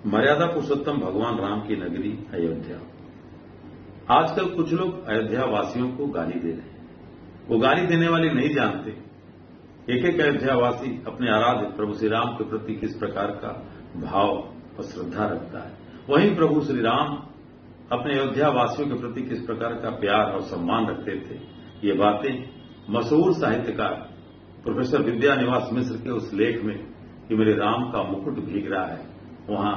मर्यादा पुरुषोत्तम भगवान राम की नगरी अयोध्या। आजकल कुछ लोग अयोध्या वासियों को गाली दे रहे हैं। वो गाली देने वाले नहीं जानते एक एक अयोध्यावासी अपने आराध्य प्रभु श्री राम के प्रति किस प्रकार का भाव और श्रद्धा रखता है। वहीं प्रभु श्री राम अपने अयोध्या वासियों के प्रति किस प्रकार का प्यार और सम्मान रखते थे। ये बातें मशहूर साहित्यकार प्रोफेसर विद्यानिवास मिश्र के उस लेख में कि मेरे राम का मुकुट भीग रहा है वहां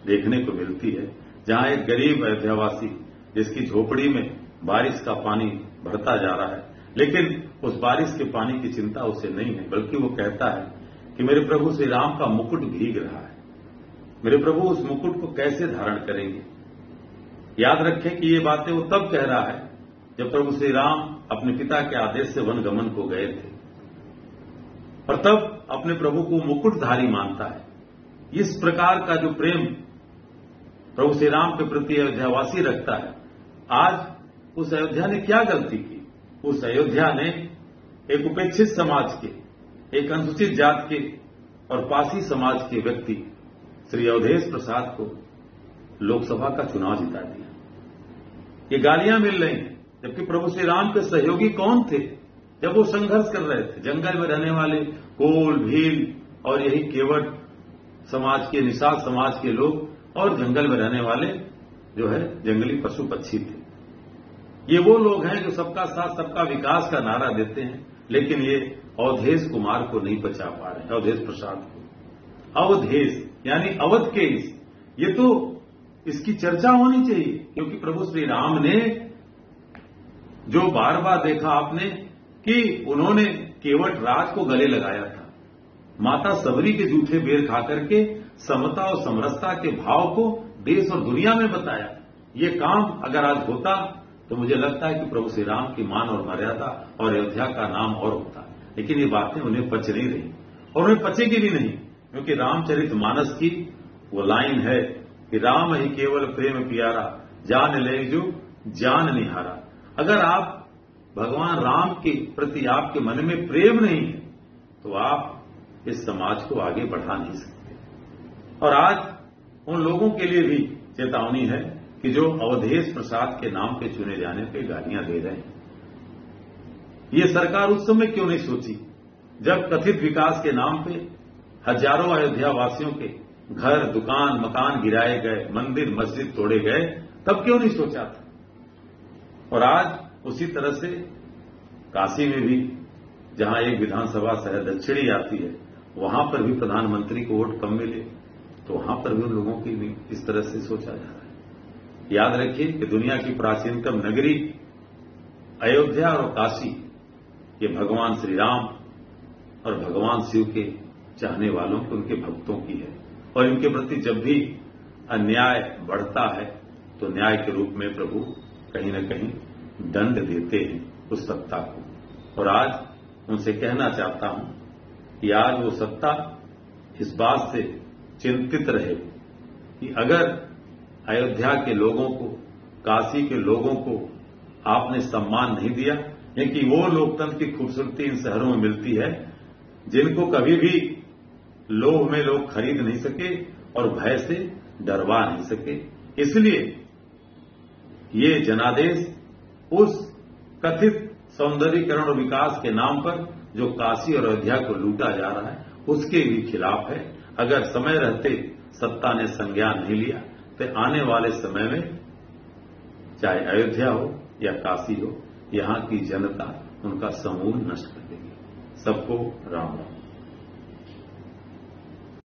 देखने को मिलती है, जहां एक गरीब अयोध्यावासी जिसकी झोपड़ी में बारिश का पानी भरता जा रहा है, लेकिन उस बारिश के पानी की चिंता उसे नहीं है, बल्कि वो कहता है कि मेरे प्रभु श्री राम का मुकुट भीग रहा है, मेरे प्रभु उस मुकुट को कैसे धारण करेंगे। याद रखें कि ये बातें वो तब कह रहा है जब प्रभु श्री राम अपने पिता के आदेश से वनगमन को गए थे और तब अपने प्रभु को मुकुटधारी मानता है। इस प्रकार का जो प्रेम प्रभु श्री राम के प्रति अयोध्यावासी रखता है, आज उस अयोध्या ने क्या गलती की। उस अयोध्या ने एक उपेक्षित समाज के, एक अनुसूचित जात के और पासी समाज के व्यक्ति श्री अवधेश प्रसाद को लोकसभा का चुनाव जिता दिया। ये गालियां मिल रही हैं, जबकि प्रभु श्री राम के सहयोगी कौन थे जब वो संघर्ष कर रहे थे। जंगल में रहने वाले कोल, भील और यही केवट समाज के, निषाद समाज के लोग और जंगल में रहने वाले जो है जंगली पशु पक्षी थे। ये वो लोग हैं जो सबका साथ सबका विकास का नारा देते हैं, लेकिन ये अवधेश कुमार को नहीं बचा पा रहे हैं, अवधेश प्रसाद को। अवधेश यानी अवध के ये तो इसकी चर्चा होनी चाहिए, क्योंकि प्रभु श्री राम ने जो बार बार देखा आपने कि उन्होंने केवट राज को गले लगाया था, माता सबरी के जूठे बेर खाकर के समता और समरसता के भाव को देश और दुनिया में बताया। ये काम अगर आज होता तो मुझे लगता है कि प्रभु श्री राम की मान और मर्यादा और अयोध्या का नाम और होता, लेकिन ये बातें उन्हें पच नहीं रही और उन्हें पचेगी भी नहीं, क्योंकि रामचरितमानस की वो लाइन है कि राम ही केवल प्रेम प्यारा, जान ले जो जान निहारा। अगर आप भगवान राम के प्रति आपके मन में प्रेम नहीं है तो आप इस समाज को आगे बढ़ा नहीं सकते। और आज उन लोगों के लिए भी चेतावनी है कि जो अवधेश प्रसाद के नाम पे चुने जाने पे गालियां दे रहे हैं। ये सरकार उस समय क्यों नहीं सोची जब कथित विकास के नाम पे हजारों अयोध्या वासियों के घर, दुकान, मकान गिराए गए, मंदिर मस्जिद तोड़े गए, तब क्यों नहीं सोचा था। और आज उसी तरह से काशी में भी जहां एक विधानसभा शहर दक्षिणी आती है, वहां पर भी प्रधानमंत्री को वोट कम मिले तो वहां पर भी उन लोगों की भी इस तरह से सोचा जा रहा है। याद रखिए कि दुनिया की प्राचीनतम नगरी अयोध्या और काशी ये भगवान श्री राम और भगवान शिव के चाहने वालों के, उनके भक्तों की है। और इनके प्रति जब भी अन्याय बढ़ता है तो न्याय के रूप में प्रभु कहीं न कहीं दंड देते हैं उस सत्ता को। और आज उनसे कहना चाहता हूं कि आज वो सत्ता इस बात से चिंतित रहे कि अगर अयोध्या के लोगों को, काशी के लोगों को आपने सम्मान नहीं दिया, क्योंकि वो लोकतंत्र की खूबसूरती इन शहरों में मिलती है जिनको कभी भी लोभ में लोग खरीद नहीं सके और भय से डरवा नहीं सके। इसलिए ये जनादेश उस कथित सौंदर्यीकरण और विकास के नाम पर जो काशी और अयोध्या को लूटा जा रहा है उसके भी खिलाफ है। अगर समय रहते सत्ता ने संज्ञान नहीं लिया तो आने वाले समय में चाहे अयोध्या हो या काशी हो, यहां की जनता उनका समूल नष्ट कर देगी। सबको राम राम।